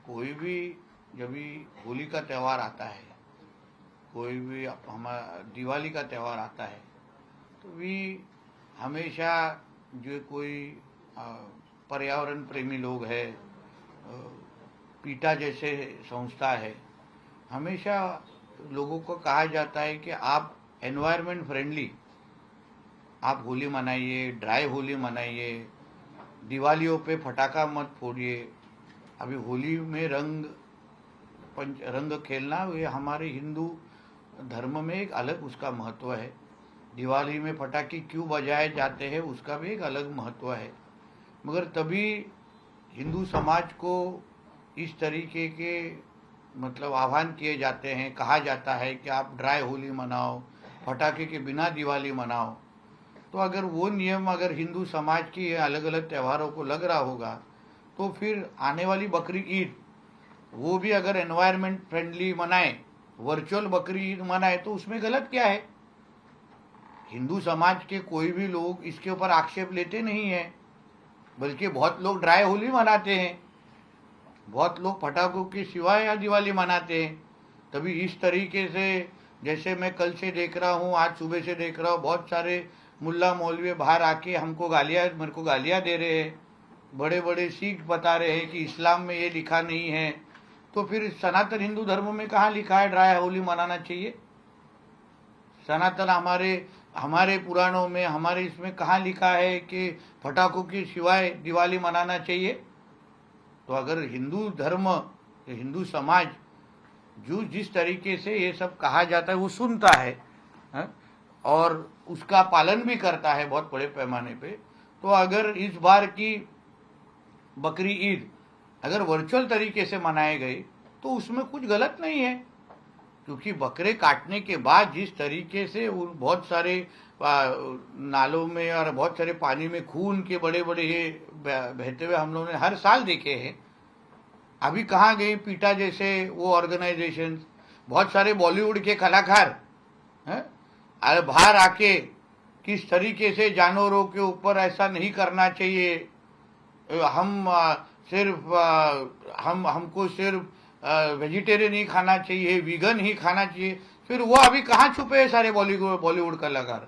कोई भी जब भी होली का त्यौहार आता है, कोई भी हमारा दिवाली का त्यौहार आता है, तो भी हमेशा जो कोई पर्यावरण प्रेमी लोग हैं, पीटा जैसे संस्था है, हमेशा लोगों को कहा जाता है कि आप एनवायरनमेंट फ्रेंडली आप होली मनाइए, ड्राई होली मनाइए, दिवालियों पे फटाका मत फोड़िए। अभी होली में रंग खेलना ये हमारे हिंदू धर्म में एक अलग उसका महत्व है। दिवाली में पटाखे क्यों बजाए जाते हैं उसका भी एक अलग महत्व है। मगर तभी हिंदू समाज को इस तरीके के मतलब आह्वान किए जाते हैं, कहा जाता है कि आप ड्राई होली मनाओ, पटाखे के बिना दिवाली मनाओ। तो अगर वो नियम अगर हिंदू समाज की अलग अलग त्योहारों को लग रहा होगा, तो फिर आने वाली बकरी ईद वो भी अगर एनवायरनमेंट फ्रेंडली मनाए, वर्चुअल बकरी ईद मनाए, तो उसमें गलत क्या है? हिंदू समाज के कोई भी लोग इसके ऊपर आक्षेप लेते नहीं है, बल्कि बहुत लोग ड्राई होली मनाते हैं, बहुत लोग पटाखों के सिवाय या दिवाली मनाते हैं। तभी इस तरीके से जैसे मैं कल से देख रहा हूँ, आज सुबह से देख रहा हूँ, बहुत सारे मुल्ला मौलवी बाहर आके मेरे को गालियाँ दे रहे हैं। बड़े बड़े सिख बता रहे हैं कि इस्लाम में ये लिखा नहीं है। तो फिर सनातन हिंदू धर्म में कहाँ लिखा है ड्राई होली मनाना चाहिए? सनातन हमारे पुराणों में, हमारे इसमें कहाँ लिखा है कि पटाखों के सिवाय दिवाली मनाना चाहिए? तो अगर हिंदू धर्म, हिंदू समाज जो जिस तरीके से ये सब कहा जाता है वो सुनता है, और उसका पालन भी करता है बहुत बड़े पैमाने पे, तो अगर इस बार की बकरी ईद अगर वर्चुअल तरीके से मनाए गए तो उसमें कुछ गलत नहीं है। क्योंकि बकरे काटने के बाद जिस तरीके से बहुत सारे नालों में और बहुत सारे पानी में खून के बड़े बड़े ये बहते हुए हम लोगों ने हर साल देखे हैं। अभी कहाँ गए पीटा जैसे वो ऑर्गेनाइजेशन, बहुत सारे बॉलीवुड के कलाकार बाहर आके किस तरीके से जानवरों के ऊपर ऐसा नहीं करना चाहिए, हमको सिर्फ वेजिटेरियन ही खाना चाहिए, वीगन ही खाना चाहिए। फिर वो अभी कहाँ छुपे हैं सारे बॉलीवुड कलाकार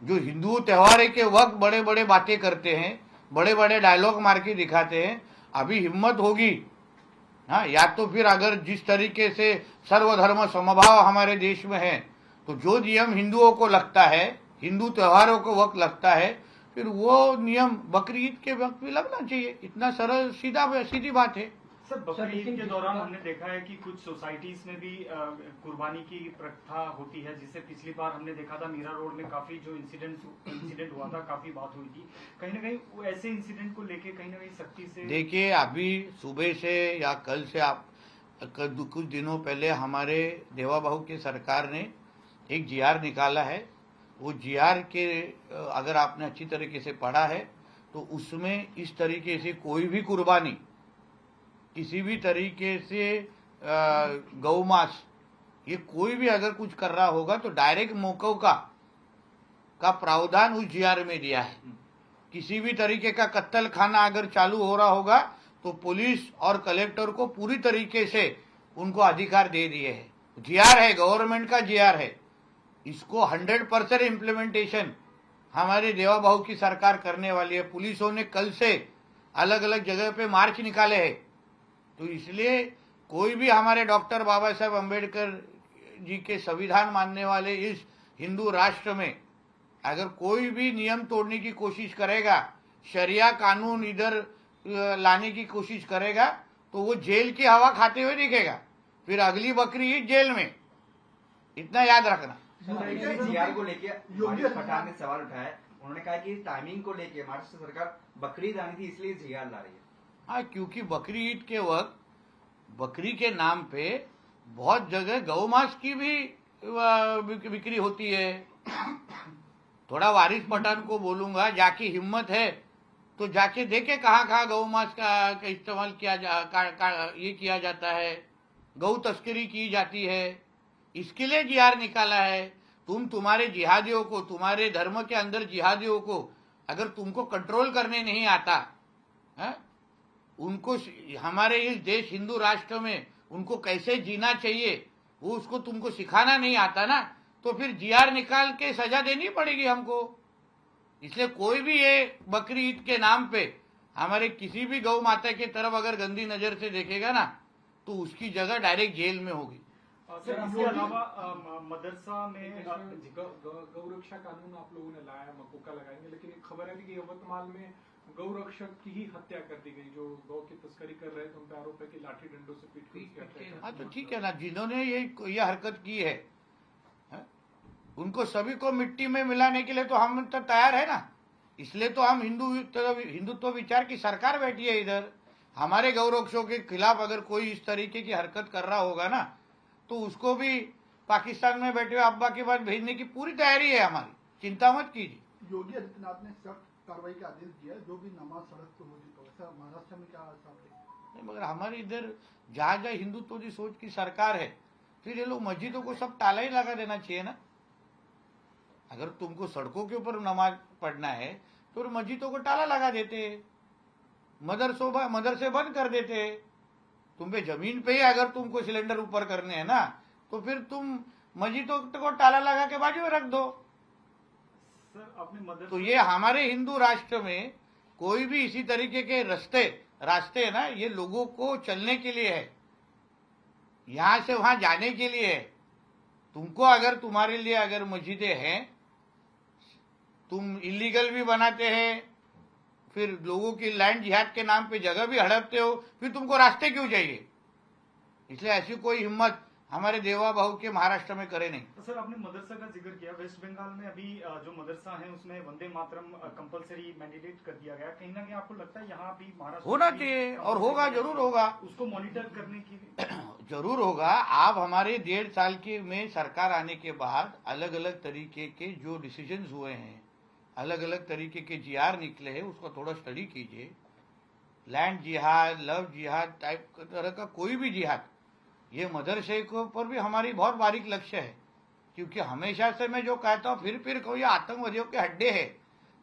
जो हिंदू त्योहार के वक्त बड़े बड़े बातें करते हैं, बड़े बड़े डायलॉग मार के दिखाते हैं। अभी हिम्मत होगी या तो फिर अगर जिस तरीके से सर्वधर्म समभाव हमारे देश में है, तो जो नियम हिंदुओं को लगता है, हिंदू त्योहारों को वक्त लगता है, फिर वो नियम बकरी ईद के वक्त भी लगना चाहिए। इतना सरल सीधी बात है। सर, बकरी ईद के दौरान हमने देखा है कि कुछ सोसाइटीज में भी कुर्बानी की प्रथा होती है, जिससे पिछली बार हमने देखा था मीरा रोड में काफी जो इंसिडेंट हुआ था, काफी बात हुई थी। कहीं ना कहीं ऐसे इंसिडेंट को लेके कहीं ना कहीं सख्ती से देखिए, अभी सुबह से या कल से कुछ दिनों पहले हमारे देवा बहू की सरकार ने एक जीआर निकाला है। वो जीआर के अगर आपने अच्छी तरीके से पढ़ा है तो उसमें इस तरीके से कोई भी कुर्बानी किसी भी तरीके से गौ मांस ये कोई भी अगर कुछ कर रहा होगा तो डायरेक्ट मौकों का प्रावधान उस जीआर में दिया है। किसी भी तरीके का कत्ल खाना अगर चालू हो रहा होगा तो पुलिस और कलेक्टर को पूरी तरीके से उनको अधिकार दे दिए हैं। जीआर है, गवर्नमेंट का जीआर है, इसको 100% इम्प्लीमेंटेशन हमारे देवा बहू की सरकार करने वाली है। पुलिसों ने कल से अलग अलग जगह पे मार्च निकाले हैं। तो इसलिए कोई भी हमारे डॉक्टर बाबा साहेब अम्बेडकर जी के संविधान मानने वाले इस हिंदू राष्ट्र में अगर कोई भी नियम तोड़ने की कोशिश करेगा, शरिया कानून इधर लाने की कोशिश करेगा, तो वो जेल की हवा खाते हुए दिखेगा। फिर अगली बकरी ईद जेल में, इतना याद रखना। जीआर को लेके योगी पठान ने सवाल उठाया। उन्होंने कहा कि टाइमिंग को लेके महाराष्ट्र सरकार बकरी ईद आनी थी इसलिए जीआर ला रही है। हाँ, क्योंकि बकरी ईद के वक्त बकरी के नाम पे बहुत जगह गौ मांस की भी बिक्री होती है। थोड़ा वारिस पठान को बोलूंगा, जाके हिम्मत है तो जाके देखे कहाँ गौ मांस का इस्तेमाल ये किया जाता है, गौ तस्करी की जाती है। इसके लिए जीआर निकाला है। तुम्हारे जिहादियों को, तुम्हारे धर्म के अंदर जिहादियों को अगर तुमको कंट्रोल करने नहीं आता है, उनको हमारे इस देश हिंदू राष्ट्र में उनको कैसे जीना चाहिए वो उसको तुमको सिखाना नहीं आता ना, तो फिर जीआर निकाल के सजा देनी पड़ेगी हमको। इसलिए कोई भी ये बकरी ईद के नाम पे हमारे किसी भी गौ माता की तरफ अगर गंदी नजर से देखेगा ना तो उसकी जगह डायरेक्ट जेल में होगी। सर इसके अलावा मदरसा में गौरक्षा कानून आप लोगों ने लाया, मकोका लगाएंगे, लेकिन एक खबर है कि यवतमाल में गौरक्षक की ही हत्या कर दी गई। जो गौ की तस्करी कर रहे थे उन पर आरोप है कि लाठी डंडों से पीट कर हत्या। हाँ तो ठीक है ना, जिन्होंने ये हरकत की है उनको सभी को मिट्टी में मिलाने के लिए तो हम तो तैयार है ना। इसलिए तो हम हिंदुत्व विचार की सरकार बैठी है इधर। हमारे गौरक्षों के खिलाफ अगर कोई इस तरीके की हरकत कर रहा होगा ना तो उसको भी पाकिस्तान में बैठे हुए अब्बा के पास भेजने की पूरी तैयारी है हमारी, चिंता मत कीजिए। योगी आदित्यनाथ ने सख्त कार्रवाई का आदेश दिया, जो भी नमाज सड़क पर होगी तो ऐसा महाराष्ट्र में क्या नहीं, मगर हमारे इधर जहाँ जहाँ हिंदुत्व की सोच की सरकार है फिर ये लोग मस्जिदों को सब ताला ही लगा देना चाहिए ना। अगर तुमको सड़कों के ऊपर नमाज पढ़ना है तो मस्जिदों को ताला लगा देते, मदरसे बंद कर देते। तुम पे जमीन पे ही अगर तुमको सिलेंडर ऊपर करने हैं ना तो फिर तुम मस्जिदों को ताला लगा के बाजू में रख दो। सर आपने तो ये हमारे हिंदू राष्ट्र में कोई भी इसी तरीके के रास्ते है ना, ये लोगों को चलने के लिए है, यहां से वहां जाने के लिए है। तुमको अगर तुम्हारे लिए अगर मस्जिदें हैं, तुम इलीगल भी बनाते हैं, फिर लोगों की लैंड जिहाद के नाम पे जगह भी हड़पते हो, फिर तुमको रास्ते क्यों चाहिए? इसलिए ऐसी कोई हिम्मत हमारे देवा बहू के महाराष्ट्र में करे नहीं। तो सर आपने मदरसा का जिक्र किया, वेस्ट बंगाल में अभी जो मदरसा है उसमें वंदे मातरम कंपलसरी मैंडेटेड कर दिया गया। कहीं ना कहीं आपको लगता है यहाँ भी महाराष्ट्र होना चाहिए और होगा, जरूर होगा, उसको मॉनिटर करने की जरूर होगा। आप हमारे 1.5 साल की में सरकार आने के बाद अलग अलग तरीके के जो डिसीजन हुए हैं, अलग अलग तरीके के जीआर निकले हैं, उसको थोड़ा स्टडी कीजिए। लैंड जिहाद, लव जिहाद टाइप तरह का कोई भी जिहाद, ये मदरसे के ऊपर भी हमारी बहुत बारीक लक्ष्य है। क्योंकि हमेशा से मैं जो कहता हूँ फिर कोई आतंकवादियों के अड्डे है,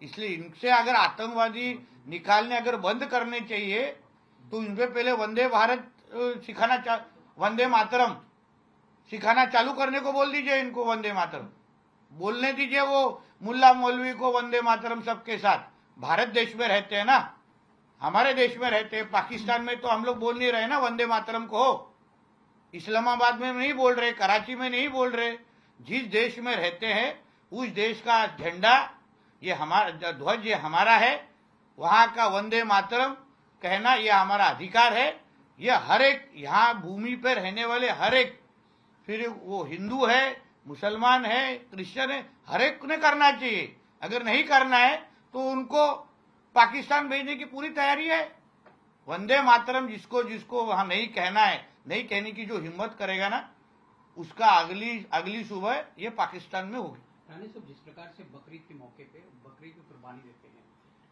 इसलिए इनसे अगर आतंकवादी निकालने अगर बंद करने चाहिए तो इनपे पहले वंदे भारत वंदे मातरम सिखाना चालू करने को बोल दीजिए। इनको वंदे मातरम बोलने दीजिए, वो मुल्ला मौलवी को वंदे मातरम सबके साथ। भारत देश में रहते हैं ना, हमारे देश में रहते हैं। पाकिस्तान में तो हम लोग बोल नहीं रहे ना वंदे मातरम को, इस्लामाबाद में नहीं बोल रहे, कराची में नहीं बोल रहे। जिस देश में रहते हैं उस देश का झंडा ये हमारा, ध्वज ये हमारा है, वहां का वंदे मातरम कहना ये हमारा अधिकार है। ये हर एक यहाँ भूमि पर रहने वाले हर एक, फिर वो हिंदू है, मुसलमान है, क्रिश्चियन है, हर एक ने करना चाहिए। अगर नहीं करना है तो उनको पाकिस्तान भेजने की पूरी तैयारी है। वंदे मातरम जिसको वहां नहीं कहना है, नहीं कहने की जो हिम्मत करेगा ना, उसका अगली सुबह ये पाकिस्तान में होगी। रानी साहब, जिस प्रकार से बकरीद के मौके पे बकरी की कुर्बानी देते हैं,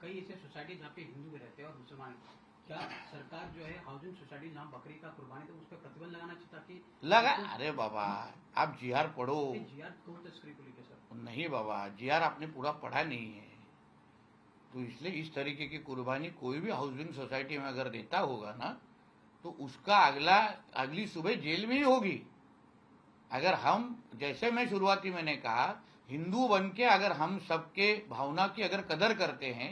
कई ऐसे सोसाइटी जहाँ पे हिंदू भी रहते हैं और मुसलमान, क्या सरकार जो है हाउसिंग सोसाइटी जहाँ बकरी का कुर्बानी तो उस पर प्रतिबंध लगाना चाहिए ताकि लगा? अरे बाबा आप जीआर पढ़ो। जीआर गौ तस्करी को लेकर सर नहीं बाबा, जीआर आपने पूरा पढ़ा नहीं है, तो इसलिए इस तरीके की कुर्बानी कोई भी हाउसिंग सोसाइटी में अगर देता होगा ना तो उसका अगली सुबह जेल में ही होगी। अगर हम, जैसे मैं शुरुआती मैंने कहा, हिंदू बन के अगर हम सबके भावना की अगर कदर करते हैं,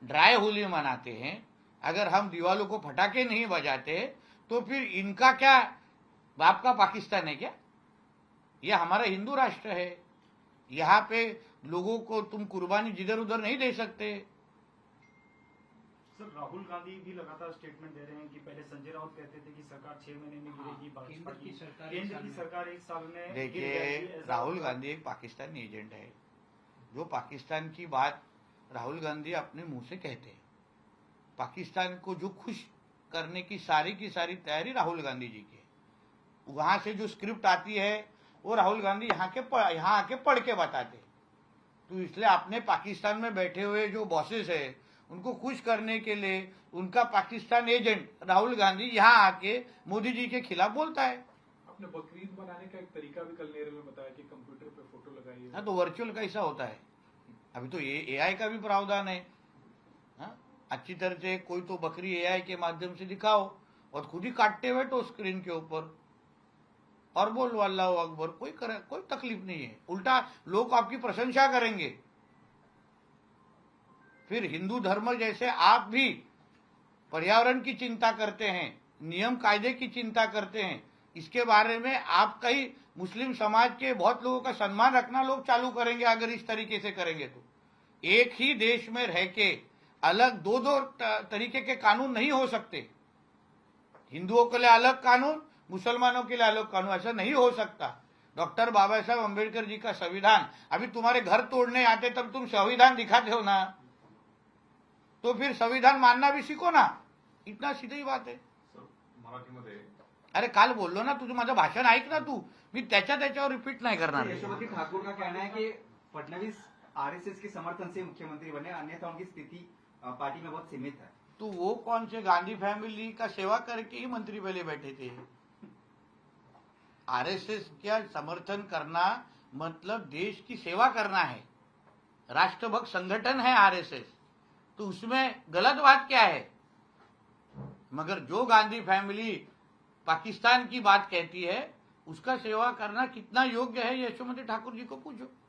ड्राई होली मनाते हैं, अगर हम दिवालों को फटाके नहीं बजाते, तो फिर इनका क्या बाप का पाकिस्तान है क्या? यह हमारा हिंदू राष्ट्र है। यहाँ पे लोगों को तुम कुर्बानी जिधर उधर नहीं दे सकते। सर राहुल गांधी भी लगातार स्टेटमेंट दे रहे हैं कि पहले संजय राउत कहते थे कि सरकार 6 महीने में गिरेगी, केंद्र की सरकार 1 साल में। देखिए, राहुल गांधी एक पाकिस्तानी एजेंट है। जो पाकिस्तान की बात राहुल गांधी अपने मुंह से कहते हैं, पाकिस्तान को जो खुश करने की सारी तैयारी राहुल गांधी जी की है। वहां से जो स्क्रिप्ट आती है वो राहुल गांधी यहाँ आके पढ़ के बताते। तो इसलिए अपने पाकिस्तान में बैठे हुए जो बॉसेस है उनको खुश करने के लिए उनका पाकिस्तान एजेंट राहुल गांधी यहाँ आके मोदी जी के खिलाफ बोलता है। आपने बकरीद मनाने का एक तरीका भी कल नेहरू में बताया कि कंप्यूटर पे फोटो लगाइए। हाँ, तो वर्चुअल कैसा होता है? अभी तो एआई का भी प्रावधान है। हाँ? अच्छी तरह से कोई तो बकरी एआई के माध्यम से दिखाओ और खुद ही काटते बैठो स्क्रीन के ऊपर और बोलो अल्लाह अकबर, कोई तकलीफ नहीं है। उल्टा लोग आपकी प्रशंसा करेंगे। फिर हिंदू धर्म जैसे आप भी पर्यावरण की चिंता करते हैं, नियम कायदे की चिंता करते हैं, इसके बारे में आपका ही मुस्लिम समाज के बहुत लोगों का सम्मान रखना लोग चालू करेंगे। अगर इस तरीके से करेंगे तो एक ही देश में रह के अलग दो दो तरीके के कानून नहीं हो सकते। हिंदुओं के लिए अलग कानून, मुसलमानों के लिए अलग कानून, ऐसा नहीं हो सकता। डॉक्टर बाबा साहब अम्बेडकर जी का संविधान, अभी तुम्हारे घर तोड़ने आते तब तुम संविधान दिखाते हो ना, तो फिर संविधान मानना भी सीखो ना। इतना सीधी बात है। मराठीमध्ये अरे काल बोललो ना, तुझं माझं भाषण ऐक ना तू, मी त्याच्यावर रिपीट नाही करणार। यशोमती ठाकुर का कहना है कि फडणवीस आरएसएस के समर्थन से मुख्यमंत्री बने, अन्यथा उनकी स्थिति पार्टी में बहुत सीमित है। तो वो कौन से गांधी फैमिली का सेवा करके ही मंत्री पहले बैठे थे। आरएसएस का समर्थन करना मतलब देश की सेवा करना है। राष्ट्रभक्त संगठन है आरएसएस, तो उसमें गलत बात क्या है। मगर जो गांधी फैमिली पाकिस्तान की बात कहती है, उसका सेवा करना कितना योग्य है, यशोमती ठाकुर जी को पूछो।